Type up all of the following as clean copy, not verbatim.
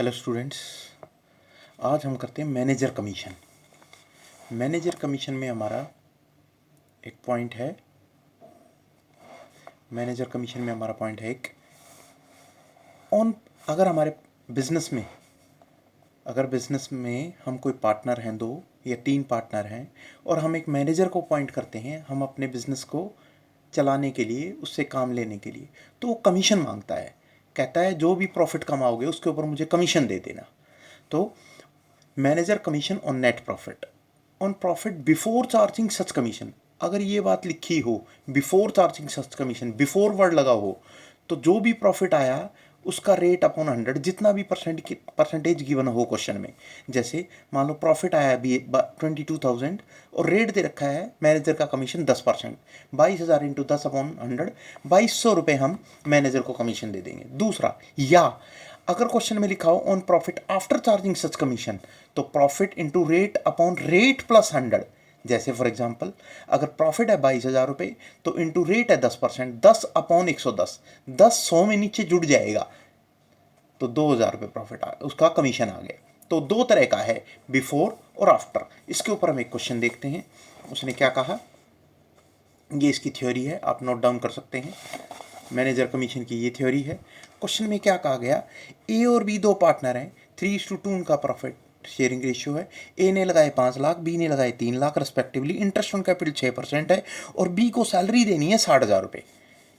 Hello students, आज हम करते हैं मैनेजर कमीशन। मैनेजर कमीशन में हमारा एक पॉइंट है। मैनेजर कमीशन में हमारा पॉइंट है एक ऑन अगर हमारे बिजनेस में हम कोई पार्टनर हैं, 2 या 3 पार्टनर हैं, और हम एक मैनेजर को अपॉइंट करते हैं हम अपने बिजनेस को चलाने के लिए, उससे काम लेने के लिए, तो वो कमीशन मांगता है। कहता है जो भी प्रॉफिट कमाओगे उसके ऊपर मुझे कमीशन दे देना। तो manager commission on net profit, on profit before charging such commission. अगर ये बात लिखी हो before charging such commission, before word लगा हो, तो जो भी प्रॉफिट आया उसका रेट अपॉन 100, जितना भी परसेंटेज गिवन हो क्वेश्चन में। जैसे मान लो प्रॉफिट आया अभी 22,000 और रेट दे रखा है मैनेजर का कमीशन 10%, 22,000 इंटू 10 अपॉन 100, 2,200 रुपये हम मैनेजर को कमीशन दे देंगे। दूसरा, या अगर क्वेश्चन में लिखा हो on profit after charging such commission, तो profit into rate upon rate plus 100। जैसे फॉर एग्जांपल अगर प्रॉफिट है 22,000 रुपये, तो इंटू रेट है 10%, 10 अपॉन 110, 10 100 में नीचे जुड़ जाएगा तो 2,000 रुपये प्रॉफिट आ उसका कमीशन आ गया। तो 2 तरह का है, बिफोर और आफ्टर। इसके ऊपर हम एक क्वेश्चन देखते हैं, उसने क्या कहा। ये इसकी थ्योरी है, आप नोट डाउन कर सकते हैं। मैनेजर कमीशन की ये थ्योरी है। क्वेश्चन में क्या कहा गया, ए और बी 2 पार्टनर हैं, 3:2 उनका प्रॉफिट शेयरिंग रेशियो है। ए ने लगाए 5 लाख, बी ने लगाए 3 lakh respectively. Interest on capital 6% है और बी को सैलरी देनी है 60,000 रुपये।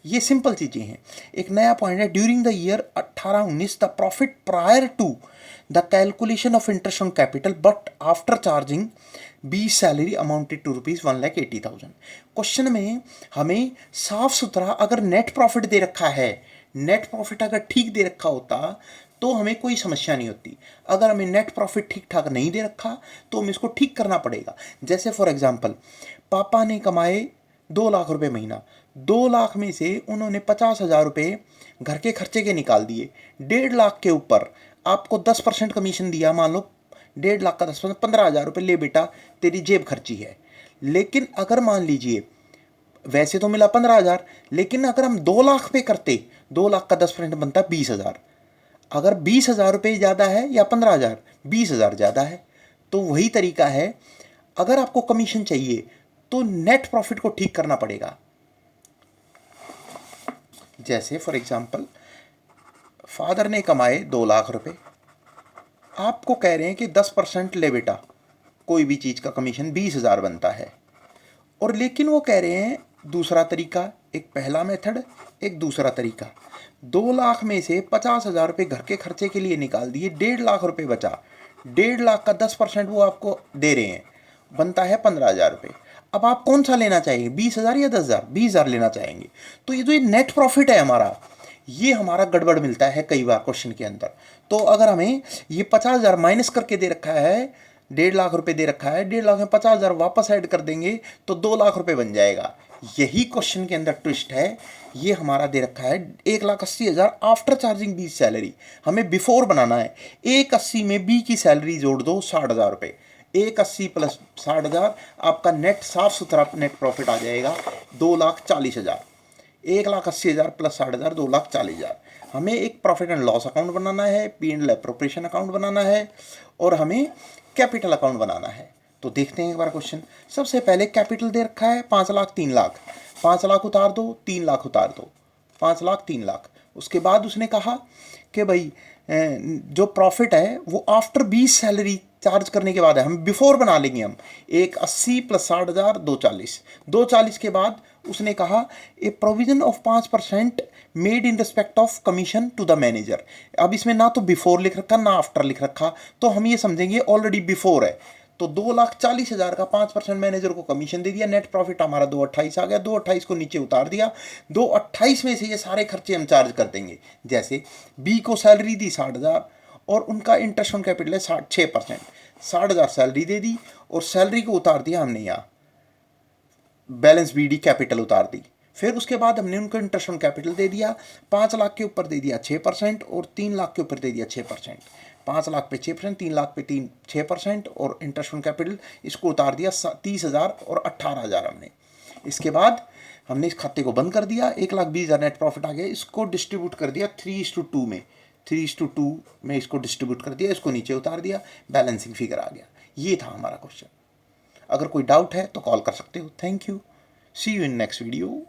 ये सिंपल चीज़ें हैं। एक नया पॉइंट है, during the year 18-19 the profit prior to the calculation of interest on capital but after charging B salary amounted to ₹1,80,000। Question में हमें साफ सुथरा अगर नेट प्रॉफिट दे रखा है, नेट प्रॉफिट अगर ठीक दे रखा होता तो हमें कोई समस्या नहीं होती। अगर हमें नेट प्रॉफिट ठीक ठाक नहीं दे रखा तो हमें इसको ठीक करना पड़ेगा। जैसे फॉर एग्जांपल पापा ने कमाए 2 लाख रुपए महीना, 2 लाख में से उन्होंने 50,000 रुपये घर के खर्चे के निकाल दिए। 1.5 लाख के ऊपर आपको 10% कमीशन दिया। मान लो 1.5 लाख का 10%, 15,000 रुपये ले बेटा तेरी जेब खर्ची है। लेकिन अगर मान लीजिए वैसे तो मिला 15,000, लेकिन अगर हम 2 लाख पे करते, 2 लाख का 10% बनता 20,000। अगर 20,000 रुपये ज़्यादा है या 15,000, 20,000 ज़्यादा है। तो वही तरीका है, अगर आपको कमीशन चाहिए तो नेट प्रॉफिट को ठीक करना पड़ेगा। जैसे फॉर एग्जांपल फादर ने कमाए 2 लाख रुपए, आपको कह रहे हैं कि 10% ले बेटा, कोई भी चीज़ का कमीशन 20,000 बनता है। और लेकिन वो कह रहे हैं दूसरा तरीका, एक पहला मेथड, एक दूसरा तरीका। 2 लाख में से 50,000 रुपये घर के खर्चे के लिए निकाल दिए, 1.5 लाख रुपये बचा। 1.5 लाख का 10% वो आपको दे रहे हैं, बनता है 15,000 रुपये। अब आप कौन सा लेना चाहेंगे, 20,000 या 10,000? 20,000 लेना चाहेंगे। तो ये जो ये नेट प्रॉफिट है हमारा, ये हमारा गड़बड़ मिलता है कई बार क्वेश्चन के अंदर। तो अगर हमें ये 50,000 माइनस करके दे रखा है, 1.5 लाख रुपए दे रखा है, 1.5 लाख में 50,000 वापस ऐड कर देंगे तो 2 लाख रुपए बन जाएगा। यही क्वेश्चन के अंदर ट्विस्ट है। ये हमारा दे रखा है 1,80,000 आफ्टर चार्जिंग बी सैलरी, हमें बिफोर बनाना है। 1,80 में बी की सैलरी जोड़ दो 60,000 रुपये, 1,80 प्लस 60,000 आपका नेट साफ सुथरा नेट प्रॉफिट आ जाएगा 2,40,000। 1,80,000 प्लस 60,000 2,40,000। हमें एक प्रॉफिट एंड लॉस अकाउंट बनाना है, P&L एप्रोप्रिएशन अकाउंट बनाना है, और हमें कैपिटल अकाउंट बनाना है। तो देखते हैं एक बार क्वेश्चन। सबसे पहले कैपिटल दे रखा है 5 लाख 3 लाख, 5 लाख उतार दो, 3 लाख उतार दो, 5 लाख 3 लाख। उसके बाद उसने कहा कि भाई जो प्रॉफिट है वो आफ्टर 20 सैलरी चार्ज करने के बाद है, हम बिफोर बना लेंगे। हम 1,80 प्लस 60,000 2,40, 2,40 के बाद उसने कहा a provision of 5% made in respect of commission to the manager. अब इसमें ना तो बिफोर लिख रखा ना आफ्टर लिख रखा, तो हम ये समझेंगे ऑलरेडी बिफोर है। तो 2,40,000 का 5% मैनेजर को कमीशन दे दिया, नेट प्रॉफिट हमारा 2,28 आ गया। 2,28 को नीचे उतार दिया, 2,28 में से ये सारे खर्चे हम चार्ज कर देंगे। जैसे बी को सैलरी दी 60,000 और उनका इंटरेस्ट ऑन कैपिटल है 6%, 60,000 सैलरी दे दी और सैलरी को उतार दिया हमने यहाँ, बैलेंस बीडी कैपिटल उतार दी। फिर उसके बाद हमने उनको इंटरेस्ट ऑन कैपिटल दे दिया, 5 लाख के ऊपर दे दिया 6% और 3 लाख के ऊपर दे दिया 6%। 5 लाख पे 6%, 3 लाख पे 6% और इंटरेस्ट ऑन कैपिटल इसको उतार दिया 30,000 और 18,000 हमने। इसके बाद हमने इस खाते को बंद कर दिया, 1,20,000 नेट प्रॉफिट आ गया। इसको डिस्ट्रीब्यूट कर दिया 3:2 में, 3:2 में इसको डिस्ट्रीब्यूट कर दिया, इसको नीचे उतार दिया, बैलेंसिंग फिगर आ गया। ये था हमारा क्वेश्चन। अगर कोई डाउट है तो कॉल कर सकते हो। Thank you, see you in next video.